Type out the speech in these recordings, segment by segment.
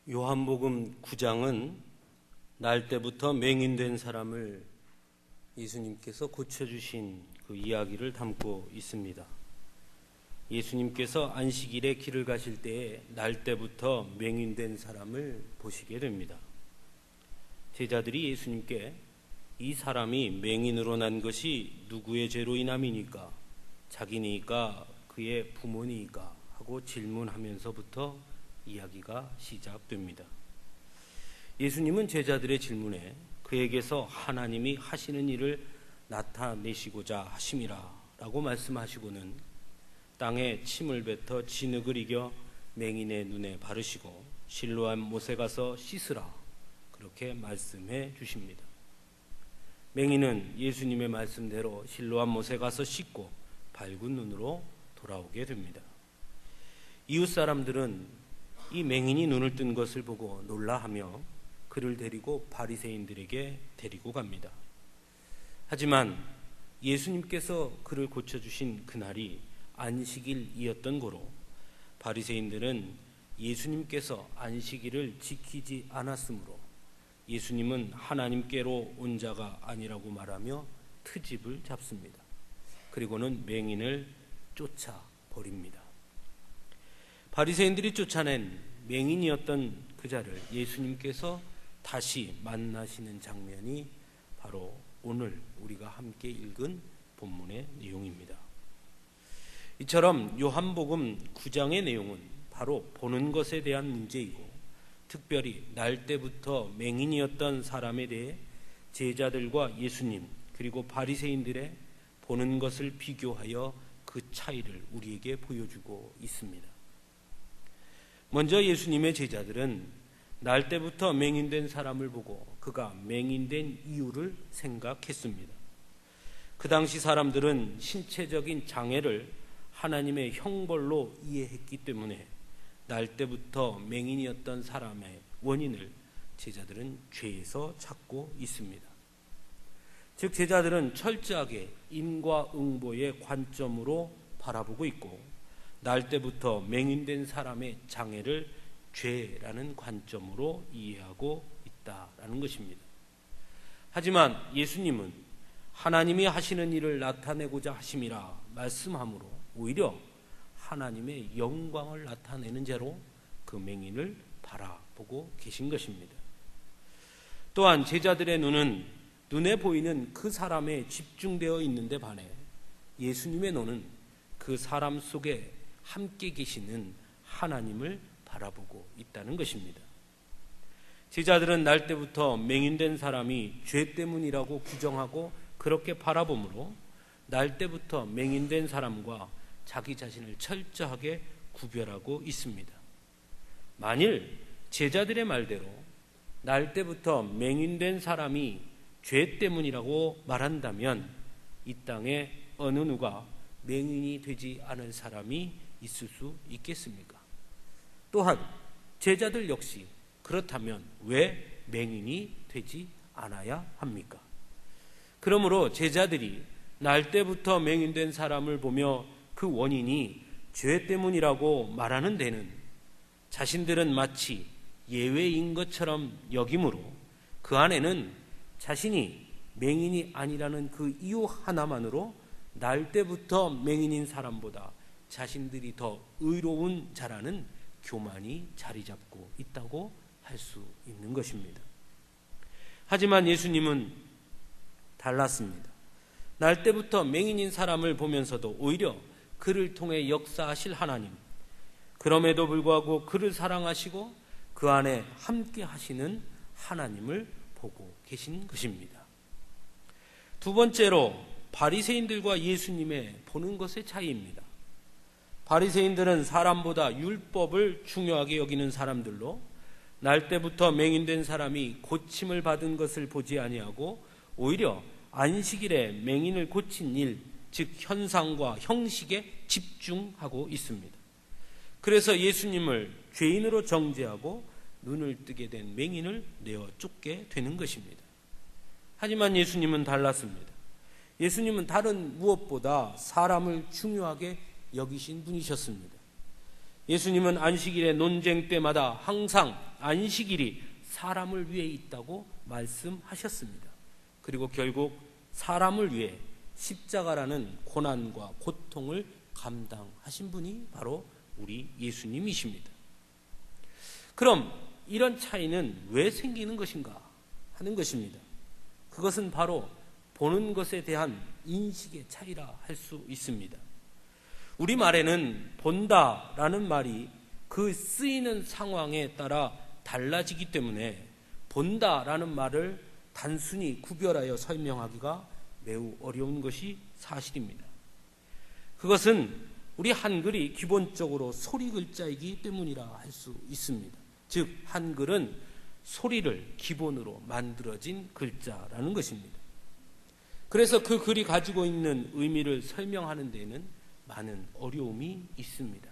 요한복음 9장은 날 때부터 맹인된 사람을 예수님께서 고쳐주신 그 이야기를 담고 있습니다. 예수님께서 안식일에 길을 가실 때에 날 때부터 맹인된 사람을 보시게 됩니다. 제자들이 예수님께 이 사람이 맹인으로 난 것이 누구의 죄로 인함이니까? 자기니까 그의 부모니까? 하고 질문하면서부터 이야기가 시작됩니다. 예수님은 제자들의 질문에 그에게서 하나님이 하시는 일을 나타내시고자 하심이라 라고 말씀하시고는 땅에 침을 뱉어 진흙을 이겨 맹인의 눈에 바르시고 실로암 못에 가서 씻으라 그렇게 말씀해 주십니다. 맹인은 예수님의 말씀대로 실로암 못에 가서 씻고 밝은 눈으로 돌아오게 됩니다. 이웃 사람들은 이 맹인이 눈을 뜬 것을 보고 놀라하며 그를 데리고 바리새인들에게 데리고 갑니다. 하지만 예수님께서 그를 고쳐주신 그날이 안식일이었던 고로 바리새인들은 예수님께서 안식일을 지키지 않았으므로 예수님은 하나님께로 온 자가 아니라고 말하며 트집을 잡습니다. 그리고는 맹인을 쫓아버립니다. 바리새인들이 쫓아낸 맹인이었던 그자를 예수님께서 다시 만나시는 장면이 바로 오늘 우리가 함께 읽은 본문의 내용입니다. 이처럼 요한복음 9장의 내용은 바로 보는 것에 대한 문제이고 특별히 날 때부터 맹인이었던 사람에 대해 제자들과 예수님 그리고 바리새인들의 보는 것을 비교하여 그 차이를 우리에게 보여주고 있습니다. 먼저 예수님의 제자들은 날 때부터 맹인된 사람을 보고 그가 맹인된 이유를 생각했습니다. 그 당시 사람들은 신체적인 장애를 하나님의 형벌로 이해했기 때문에 날 때부터 맹인이었던 사람의 원인을 제자들은 죄에서 찾고 있습니다. 즉 제자들은 철저하게 인과응보의 관점으로 바라보고 있고 날 때부터 맹인된 사람의 장애를 죄라는 관점으로 이해하고 있다라는 것입니다. 하지만 예수님은 하나님이 하시는 일을 나타내고자 하심이라 말씀함으로 오히려 하나님의 영광을 나타내는 죄로 그 맹인을 바라보고 계신 것입니다. 또한 제자들의 눈은 눈에 보이는 그 사람에 집중되어 있는데 반해 예수님의 눈은 그 사람 속에 함께 계시는 하나님을 바라보고 있다는 것입니다. 제자들은 날 때부터 맹인된 사람이 죄 때문이라고 규정하고 그렇게 바라보므로 날 때부터 맹인된 사람과 자기 자신을 철저하게 구별하고 있습니다. 만일 제자들의 말대로 날 때부터 맹인된 사람이 죄 때문이라고 말한다면 이 땅에 어느 누가 맹인이 되지 않을 사람이 있을 수 있겠습니까? 또한 제자들 역시 그렇다면 왜 맹인이 되지 않아야 합니까? 그러므로 제자들이 날 때부터 맹인된 사람을 보며 그 원인이 죄 때문이라고 말하는 데는 자신들은 마치 예외인 것처럼 여김으로 그 안에는 자신이 맹인이 아니라는 그 이유 하나만으로 날 때부터 맹인인 사람보다 자신들이 더 의로운 자라는 교만이 자리 잡고 있다고 할 수 있는 것입니다. 하지만 예수님은 달랐습니다. 날 때부터 맹인인 사람을 보면서도 오히려 그를 통해 역사하실 하나님, 그럼에도 불구하고 그를 사랑하시고 그 안에 함께 하시는 하나님을 보고 계신 것입니다. 두 번째로 바리새인들과 예수님의 보는 것의 차이입니다. 바리새인들은 사람보다 율법을 중요하게 여기는 사람들로 날 때부터 맹인된 사람이 고침을 받은 것을 보지 아니하고 오히려 안식일에 맹인을 고친 일, 즉 현상과 형식에 집중하고 있습니다. 그래서 예수님을 죄인으로 정죄하고 눈을 뜨게 된 맹인을 내어 쫓게 되는 것입니다. 하지만 예수님은 달랐습니다. 예수님은 다른 무엇보다 사람을 중요하게 여기신 분이셨습니다. 예수님은 안식일의 논쟁 때마다 항상 안식일이 사람을 위해 있다고 말씀하셨습니다. 그리고 결국 사람을 위해 십자가라는 고난과 고통을 감당하신 분이 바로 우리 예수님이십니다. 그럼 이런 차이는 왜 생기는 것인가 하는 것입니다. 그것은 바로 보는 것에 대한 인식의 차이라 할 수 있습니다. 우리말에는 본다라는 말이 그 쓰이는 상황에 따라 달라지기 때문에 본다라는 말을 단순히 구별하여 설명하기가 매우 어려운 것이 사실입니다. 그것은 우리 한글이 기본적으로 소리 글자이기 때문이라 할 수 있습니다. 즉 한글은 소리를 기본으로 만들어진 글자라는 것입니다. 그래서 그 글이 가지고 있는 의미를 설명하는 데에는 많은 어려움이 있습니다.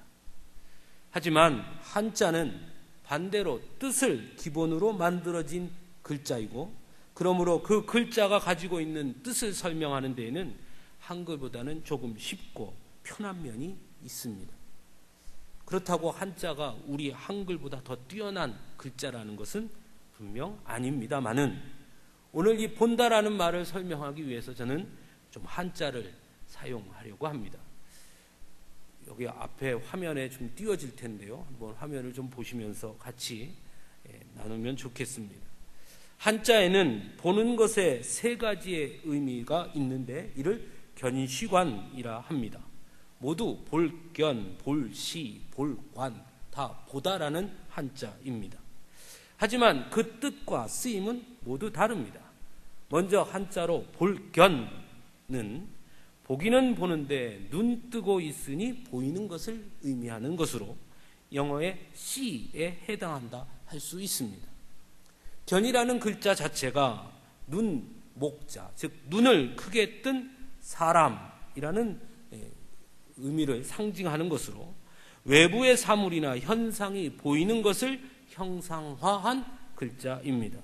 하지만 한자는 반대로 뜻을 기본으로 만들어진 글자이고, 그러므로 그 글자가 가지고 있는 뜻을 설명하는 데에는 한글보다는 조금 쉽고 편한 면이 있습니다. 그렇다고 한자가 우리 한글보다 더 뛰어난 글자라는 것은 분명 아닙니다만은, 오늘 이 본다라는 말을 설명하기 위해서 저는 좀 한자를 사용하려고 합니다. 여기 앞에 화면에 좀 띄워질 텐데요. 한번 화면을 좀 보시면서 같이 나누면 좋겠습니다. 한자에는 보는 것에 세 가지의 의미가 있는데 이를 견시관이라 합니다. 모두 볼견, 볼시, 볼관, 다 보다라는 한자입니다. 하지만 그 뜻과 쓰임은 모두 다릅니다. 먼저 한자로 볼견은 보기는 보는데 눈 뜨고 있으니 보이는 것을 의미하는 것으로 영어의 see에 해당한다 할 수 있습니다. 견이라는 글자 자체가 눈, 목자, 즉 눈을 크게 뜬 사람이라는 의미를 상징하는 것으로 외부의 사물이나 현상이 보이는 것을 형상화한 글자입니다.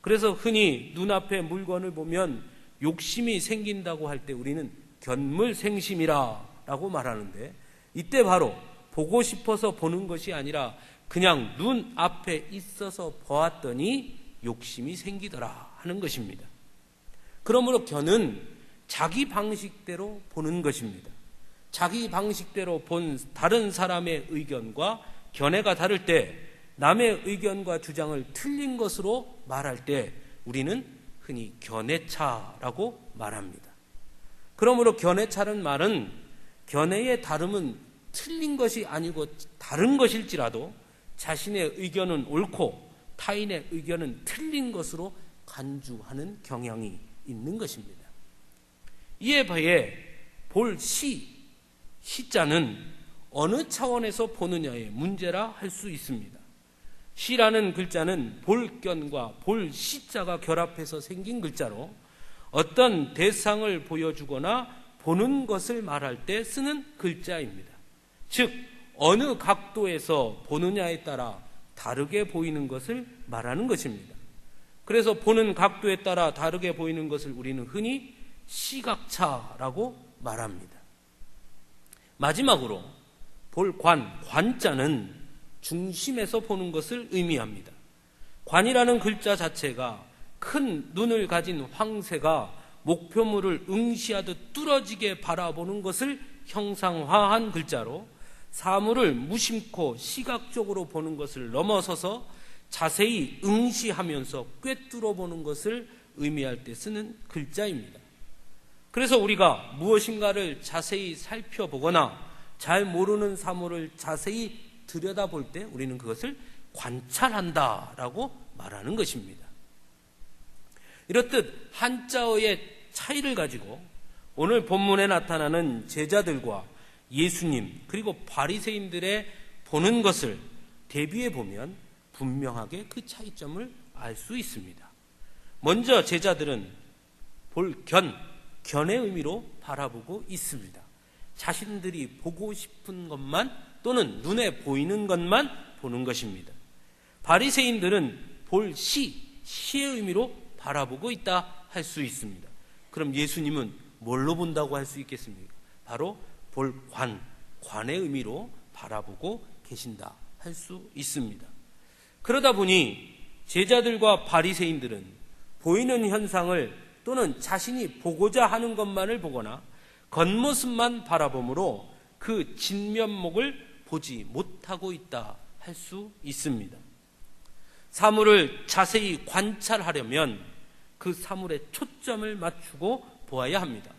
그래서 흔히 눈앞에 물건을 보면 욕심이 생긴다고 할 때 우리는 견물생심이라고 말하는데, 이때 바로 보고 싶어서 보는 것이 아니라 그냥 눈 앞에 있어서 보았더니 욕심이 생기더라 하는 것입니다. 그러므로 견은 자기 방식대로 보는 것입니다. 자기 방식대로 본 다른 사람의 의견과 견해가 다를 때, 남의 의견과 주장을 틀린 것으로 말할 때 우리는 흔히 견해차라고 말합니다. 그러므로 견해차는 말은 견해의 다름은 틀린 것이 아니고 다른 것일지라도 자신의 의견은 옳고 타인의 의견은 틀린 것으로 간주하는 경향이 있는 것입니다. 이에 비해 시자는 어느 차원에서 보느냐의 문제라 할 수 있습니다. 시라는 글자는 볼견과 볼시자가 결합해서 생긴 글자로 어떤 대상을 보여주거나 보는 것을 말할 때 쓰는 글자입니다. 즉 어느 각도에서 보느냐에 따라 다르게 보이는 것을 말하는 것입니다. 그래서 보는 각도에 따라 다르게 보이는 것을 우리는 흔히 시각차라고 말합니다. 마지막으로 관자는 중심에서 보는 것을 의미합니다. 관이라는 글자 자체가 큰 눈을 가진 황새가 목표물을 응시하듯 뚫어지게 바라보는 것을 형상화한 글자로 사물을 무심코 시각적으로 보는 것을 넘어서서 자세히 응시하면서 꿰뚫어 보는 것을 의미할 때 쓰는 글자입니다. 그래서 우리가 무엇인가를 자세히 살펴보거나 잘 모르는 사물을 자세히 들여다볼 때 우리는 그것을 관찰한다라고 말하는 것입니다. 이렇듯 한자어의 차이를 가지고 오늘 본문에 나타나는 제자들과 예수님 그리고 바리새인들의 보는 것을 대비해 보면 분명하게 그 차이점을 알 수 있습니다. 먼저 제자들은 견의 의미로 바라보고 있습니다. 자신들이 보고 싶은 것만 또는 눈에 보이는 것만 보는 것입니다. 바리새인들은 시의 의미로 바라보고 있다 할 수 있습니다. 그럼 예수님은 뭘로 본다고 할 수 있겠습니까? 바로 관의 의미로 바라보고 계신다 할 수 있습니다. 그러다 보니 제자들과 바리새인들은 보이는 현상을 또는 자신이 보고자 하는 것만을 보거나 겉모습만 바라보므로 그 진면목을 보지 못하고 있다 할 수 있습니다. 사물을 자세히 관찰하려면 그 사물에 초점을 맞추고 보아야 합니다.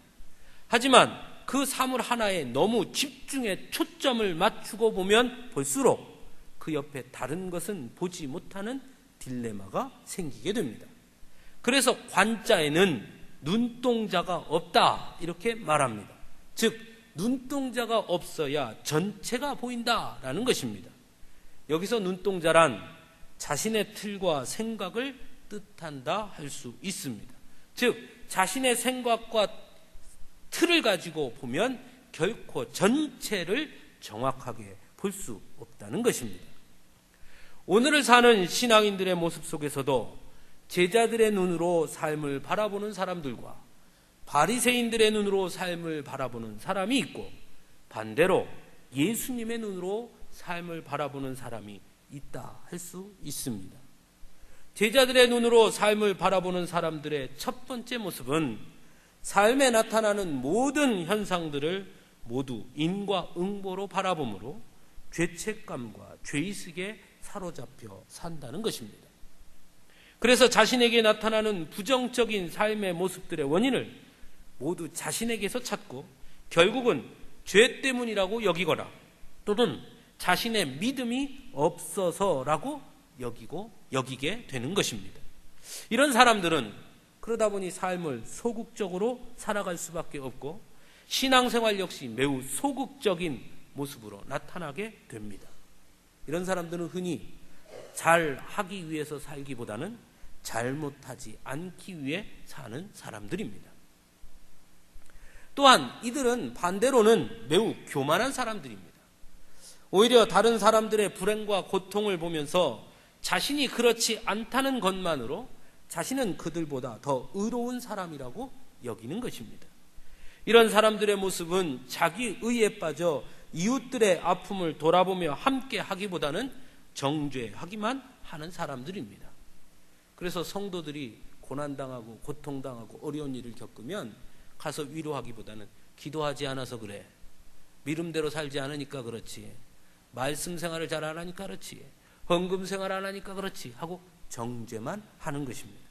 하지만 그 사물 하나에 너무 집중해 초점을 맞추고 보면 볼수록 그 옆에 다른 것은 보지 못하는 딜레마가 생기게 됩니다. 그래서 관자에는 눈동자가 없다 이렇게 말합니다. 즉 눈동자가 없어야 전체가 보인다라는 것입니다. 여기서 눈동자란 자신의 틀과 생각을 뜻한다 할 수 있습니다. 즉 자신의 생각과 틀을 가지고 보면 결코 전체를 정확하게 볼 수 없다는 것입니다. 오늘을 사는 신앙인들의 모습 속에서도 제자들의 눈으로 삶을 바라보는 사람들과 바리새인들의 눈으로 삶을 바라보는 사람이 있고, 반대로 예수님의 눈으로 삶을 바라보는 사람이 있다 할 수 있습니다. 제자들의 눈으로 삶을 바라보는 사람들의 첫 번째 모습은 삶에 나타나는 모든 현상들을 모두 인과응보로 바라보므로 죄책감과 죄의식에 사로잡혀 산다는 것입니다. 그래서 자신에게 나타나는 부정적인 삶의 모습들의 원인을 모두 자신에게서 찾고 결국은 죄 때문이라고 여기거나 또는 자신의 믿음이 없어서라고 여기게 되는 것입니다. 이런 사람들은 그러다 보니 삶을 소극적으로 살아갈 수밖에 없고 신앙생활 역시 매우 소극적인 모습으로 나타나게 됩니다. 이런 사람들은 흔히 잘하기 위해서 살기보다는 잘못하지 않기 위해 사는 사람들입니다. 또한 이들은 반대로는 매우 교만한 사람들입니다. 오히려 다른 사람들의 불행과 고통을 보면서 자신이 그렇지 않다는 것만으로 자신은 그들보다 더 의로운 사람이라고 여기는 것입니다. 이런 사람들의 모습은 자기 의에 빠져 이웃들의 아픔을 돌아보며 함께 하기보다는 정죄하기만 하는 사람들입니다. 그래서 성도들이 고난당하고 고통당하고 어려운 일을 겪으면 가서 위로하기보다는 기도하지 않아서 그래, 믿음대로 살지 않으니까 그렇지, 말씀 생활을 잘 안 하니까 그렇지, 헌금 생활 안 하니까 그렇지 하고 정죄만 하는 것입니다.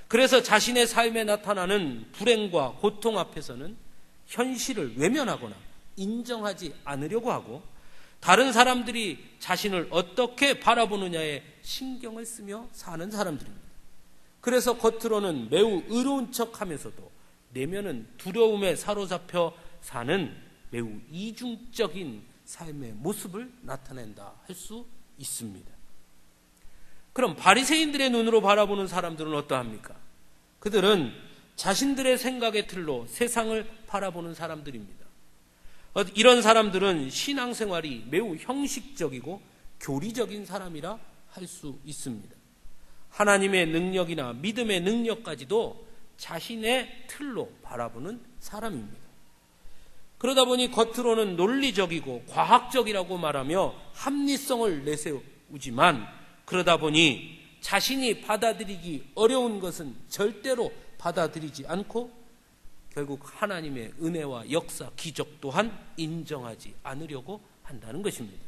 그래서 자신의 삶에 나타나는 불행과 고통 앞에서는 현실을 외면하거나 인정하지 않으려고 하고 다른 사람들이 자신을 어떻게 바라보느냐에 신경을 쓰며 사는 사람들입니다. 그래서 겉으로는 매우 의로운 척하면서도 내면은 두려움에 사로잡혀 사는 매우 이중적인 삶의 모습을 나타낸다 할 수 있습니다. 그럼 바리새인들의 눈으로 바라보는 사람들은 어떠합니까? 그들은 자신들의 생각의 틀로 세상을 바라보는 사람들입니다. 이런 사람들은 신앙생활이 매우 형식적이고 교리적인 사람이라 할 수 있습니다. 하나님의 능력이나 믿음의 능력까지도 자신의 틀로 바라보는 사람입니다. 그러다 보니 겉으로는 논리적이고 과학적이라고 말하며 합리성을 내세우지만 그러다 보니 자신이 받아들이기 어려운 것은 절대로 받아들이지 않고 결국 하나님의 은혜와 역사, 기적 또한 인정하지 않으려고 한다는 것입니다.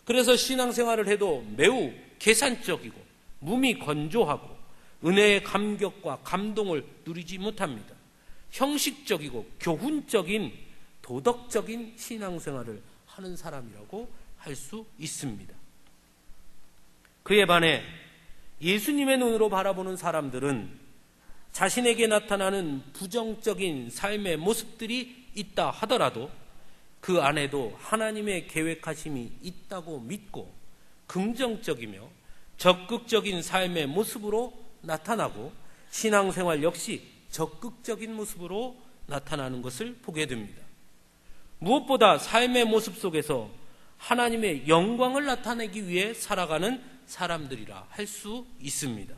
그래서 신앙생활을 해도 매우 계산적이고 몸이 건조하고 은혜의 감격과 감동을 누리지 못합니다. 형식적이고 교훈적인 도덕적인 신앙생활을 하는 사람이라고 할 수 있습니다. 그에 반해 예수님의 눈으로 바라보는 사람들은 자신에게 나타나는 부정적인 삶의 모습들이 있다 하더라도 그 안에도 하나님의 계획하심이 있다고 믿고 긍정적이며 적극적인 삶의 모습으로 나타나고 신앙생활 역시 적극적인 모습으로 나타나는 것을 보게 됩니다. 무엇보다 삶의 모습 속에서 하나님의 영광을 나타내기 위해 살아가는 사람들이라 할 수 있습니다.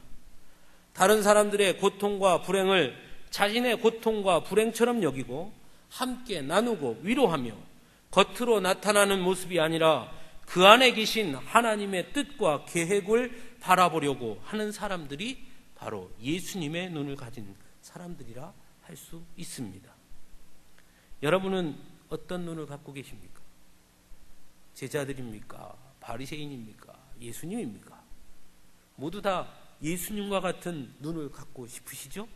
다른 사람들의 고통과 불행을 자신의 고통과 불행처럼 여기고 함께 나누고 위로하며 겉으로 나타나는 모습이 아니라 그 안에 계신 하나님의 뜻과 계획을 바라보려고 하는 사람들이 바로 예수님의 눈을 가진 사람들이라 할 수 있습니다. 여러분은 어떤 눈을 갖고 계십니까? 제자들입니까? 바리새인입니까? 예수님입니까? 모두 다 예수님과 같은 눈을 갖고 싶으시죠?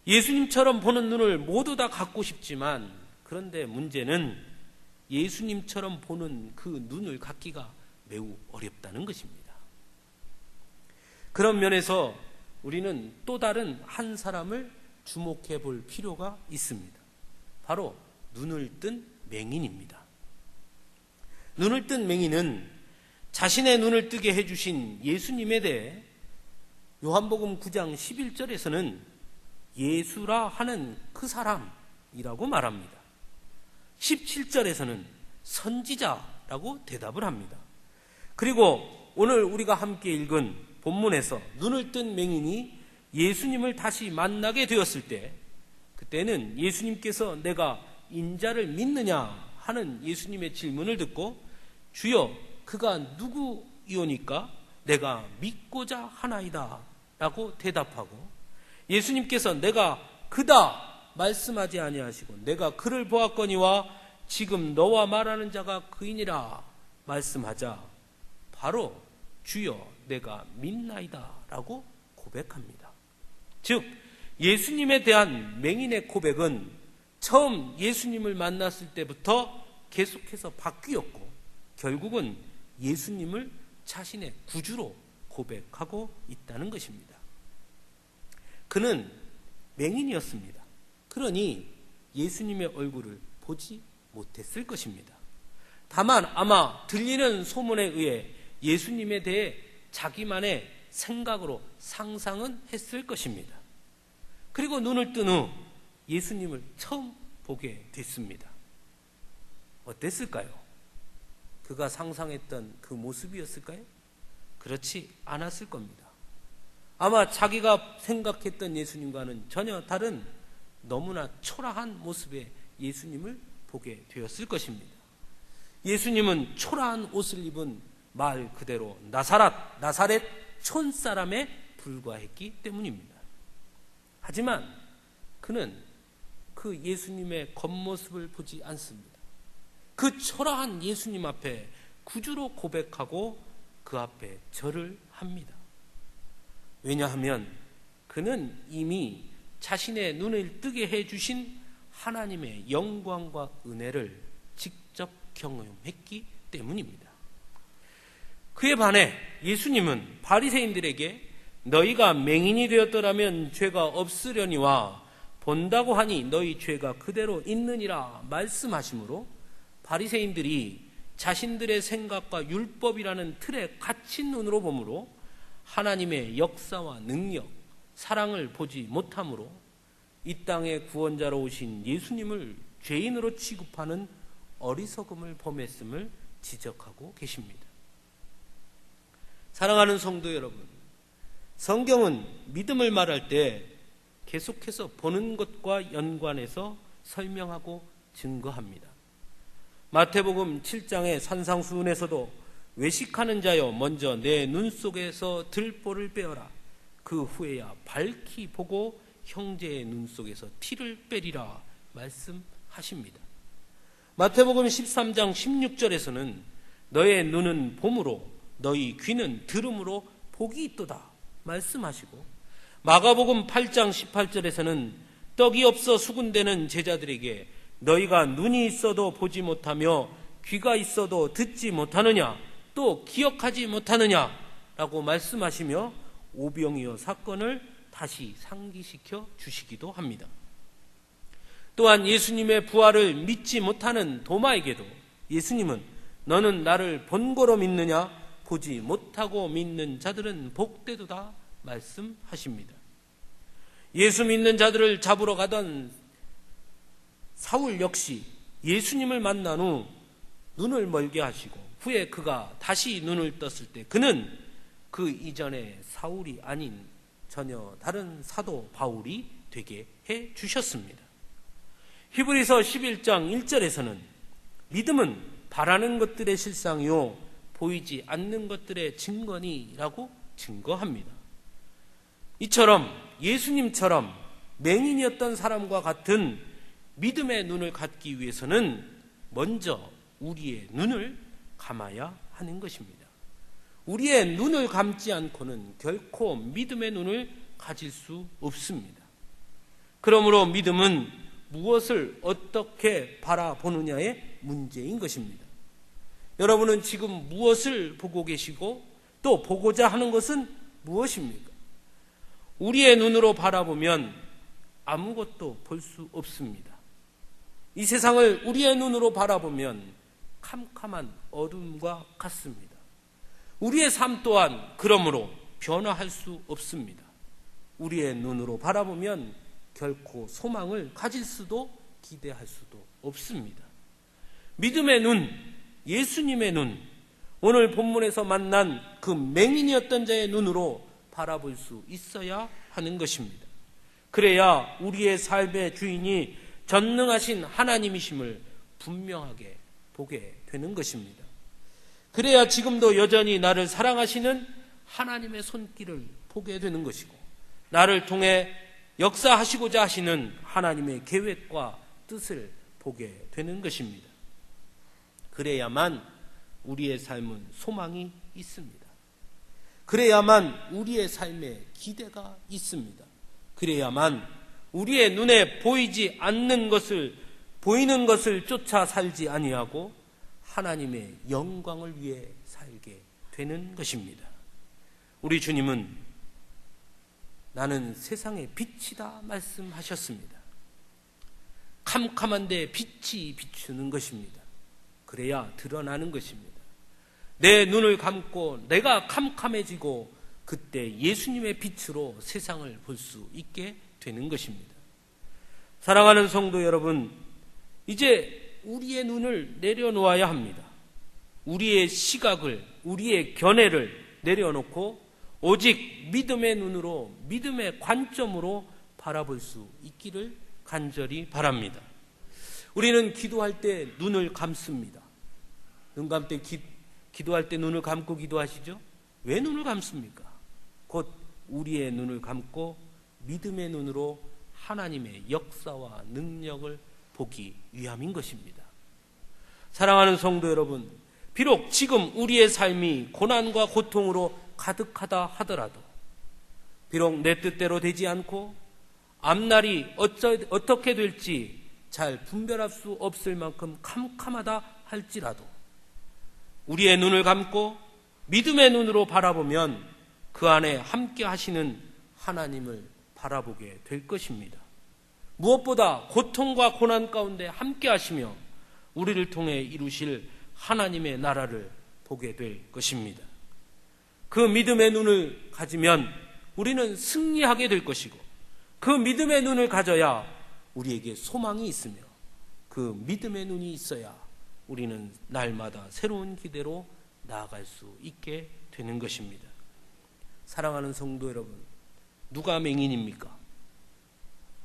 예수님처럼 보는 눈을 모두 다 갖고 싶지만, 그런데 문제는 예수님처럼 보는 그 눈을 갖기가 매우 어렵다는 것입니다. 그런 면에서 우리는 또 다른 한 사람을 주목해 볼 필요가 있습니다. 바로 눈을 뜬 맹인입니다. 눈을 뜬 맹인은 자신의 눈을 뜨게 해주신 예수님에 대해 요한복음 9장 11절에서는 예수라 하는 그 사람이라고 말합니다. 17절에서는 선지자라고 대답을 합니다. 그리고 오늘 우리가 함께 읽은 본문에서 눈을 뜬 맹인이 예수님을 다시 만나게 되었을 때, 그때는 예수님께서 내가 인자를 믿느냐 하는 예수님의 질문을 듣고, 주여 그가 누구이오니까 내가 믿고자 하나이다 라고 대답하고, 예수님께서 내가 그다 말씀하지 아니하시고 내가 그를 보았거니와 지금 너와 말하는 자가 그이니라 말씀하자 바로 주여 내가 믿나이다 라고 고백합니다. 즉 예수님에 대한 맹인의 고백은 처음 예수님을 만났을 때부터 계속해서 바뀌었고, 결국은 예수님을 자신의 구주로 고백하고 있다는 것입니다. 그는 맹인이었습니다. 그러니 예수님의 얼굴을 보지 못했을 것입니다. 다만 아마 들리는 소문에 의해 예수님에 대해 자기만의 생각으로 상상은 했을 것입니다. 그리고 눈을 뜬 후 예수님을 처음 보게 됐습니다. 어땠을까요? 그가 상상했던 그 모습이었을까요? 그렇지 않았을 겁니다. 아마 자기가 생각했던 예수님과는 전혀 다른 너무나 초라한 모습의 예수님을 보게 되었을 것입니다. 예수님은 초라한 옷을 입은 말 그대로 나사렛 촌사람에 불과했기 때문입니다. 하지만 그는 그 예수님의 겉모습을 보지 않습니다. 그 초라한 예수님 앞에 구주로 고백하고 그 앞에 절을 합니다. 왜냐하면 그는 이미 자신의 눈을 뜨게 해주신 하나님의 영광과 은혜를 직접 경험했기 때문입니다. 그에 반해 예수님은 바리새인들에게 너희가 맹인이 되었더라면 죄가 없으려니와 본다고 하니 너희 죄가 그대로 있느니라 말씀하시므로, 바리새인들이 자신들의 생각과 율법이라는 틀에 갇힌 눈으로 보므로 하나님의 역사와 능력, 사랑을 보지 못함으로 이 땅의 구원자로 오신 예수님을 죄인으로 취급하는 어리석음을 범했음을 지적하고 계십니다. 사랑하는 성도 여러분, 성경은 믿음을 말할 때 계속해서 보는 것과 연관해서 설명하고 증거합니다. 마태복음 7장의 산상수훈에서도 외식하는 자여 먼저 내 눈 속에서 들보를 빼어라. 그 후에야 밝히 보고 형제의 눈 속에서 티를 빼리라 말씀하십니다. 마태복음 13장 16절에서는 너의 눈은 봄으로 너희 귀는 들음으로 복이 있도다 말씀하시고, 마가복음 8장 18절에서는 떡이 없어 수군대는 제자들에게 너희가 눈이 있어도 보지 못하며 귀가 있어도 듣지 못하느냐, 또 기억하지 못하느냐 라고 말씀하시며 오병이어 사건을 다시 상기시켜 주시기도 합니다. 또한 예수님의 부활을 믿지 못하는 도마에게도 예수님은 너는 나를 본거로 믿느냐, 보지 못하고 믿는 자들은 복되도다 말씀하십니다. 예수 믿는 자들을 잡으러 가던 사울 역시 예수님을 만난 후 눈을 멀게 하시고, 후에 그가 다시 눈을 떴을 때 그는 그 이전의 사울이 아닌 전혀 다른 사도 바울이 되게 해 주셨습니다. 히브리서 11장 1절에서는 믿음은 바라는 것들의 실상이요 보이지 않는 것들의 증거니라고 증거합니다. 이처럼 예수님처럼 맹인이었던 사람과 같은 믿음의 눈을 갖기 위해서는 먼저 우리의 눈을 감아야 하는 것입니다. 우리의 눈을 감지 않고는 결코 믿음의 눈을 가질 수 없습니다. 그러므로 믿음은 무엇을 어떻게 바라보느냐의 문제인 것입니다. 여러분은 지금 무엇을 보고 계시고 또 보고자 하는 것은 무엇입니까? 우리의 눈으로 바라보면 아무것도 볼 수 없습니다. 이 세상을 우리의 눈으로 바라보면 캄캄한 어둠과 같습니다. 우리의 삶 또한 그러므로 변화할 수 없습니다. 우리의 눈으로 바라보면 결코 소망을 가질 수도 기대할 수도 없습니다. 믿음의 눈, 예수님의 눈, 오늘 본문에서 만난 그 맹인이었던 자의 눈으로 바라볼 수 있어야 하는 것입니다. 그래야 우리의 삶의 주인이 전능하신 하나님이심을 분명하게 보게 되는 것입니다. 그래야 지금도 여전히 나를 사랑하시는 하나님의 손길을 보게 되는 것이고 나를 통해 역사하시고자 하시는 하나님의 계획과 뜻을 보게 되는 것입니다. 그래야만 우리의 삶은 소망이 있습니다. 그래야만 우리의 삶에 기대가 있습니다. 그래야만 우리의 눈에 보이지 않는 것을 보이는 것을 쫓아 살지 아니하고 하나님의 영광을 위해 살게 되는 것입니다. 우리 주님은 나는 세상의 빛이다 말씀하셨습니다. 캄캄한데 빛이 비추는 것입니다. 그래야 드러나는 것입니다. 내 눈을 감고 내가 캄캄해지고 그때 예수님의 빛으로 세상을 볼 수 있게 되는 것입니다. 사랑하는 성도 여러분, 이제 우리의 눈을 내려놓아야 합니다. 우리의 시각을, 우리의 견해를 내려놓고 오직 믿음의 눈으로, 믿음의 관점으로 바라볼 수 있기를 간절히 바랍니다. 우리는 기도할 때 눈을 감습니다. 눈 감을 때 기도할 때 눈을 감고 기도하시죠? 왜 눈을 감습니까? 곧 우리의 눈을 감고 믿음의 눈으로 하나님의 역사와 능력을 보기 위함인 것입니다. 사랑하는 성도 여러분, 비록 지금 우리의 삶이 고난과 고통으로 가득하다 하더라도, 비록 내 뜻대로 되지 않고 앞날이 어떻게 될지 잘 분별할 수 없을 만큼 캄캄하다 할지라도 우리의 눈을 감고 믿음의 눈으로 바라보면 그 안에 함께 하시는 하나님을 바라보게 될 것입니다. 무엇보다 고통과 고난 가운데 함께 하시며 우리를 통해 이루실 하나님의 나라를 보게 될 것입니다. 그 믿음의 눈을 가지면 우리는 승리하게 될 것이고 그 믿음의 눈을 가져야 우리에게 소망이 있으며 그 믿음의 눈이 있어야 우리는 날마다 새로운 기대로 나아갈 수 있게 되는 것입니다. 사랑하는 성도 여러분, 누가 맹인입니까?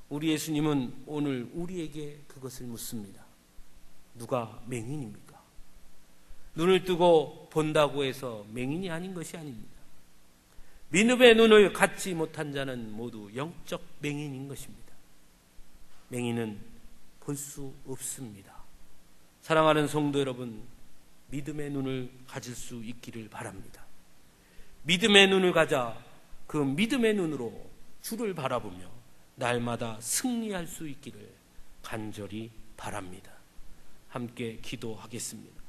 우리 예수님은 오늘 우리에게 그것을 묻습니다. 누가 맹인입니까? 눈을 뜨고 본다고 해서 맹인이 아닌 것이 아닙니다. 믿음의 눈을 갖지 못한 자는 모두 영적 맹인인 것입니다. 맹인은 볼 수 없습니다. 사랑하는 성도 여러분, 믿음의 눈을 가질 수 있기를 바랍니다. 믿음의 눈을 가져 그 믿음의 눈으로 주를 바라보며 날마다 승리할 수 있기를 간절히 바랍니다. 함께 기도하겠습니다.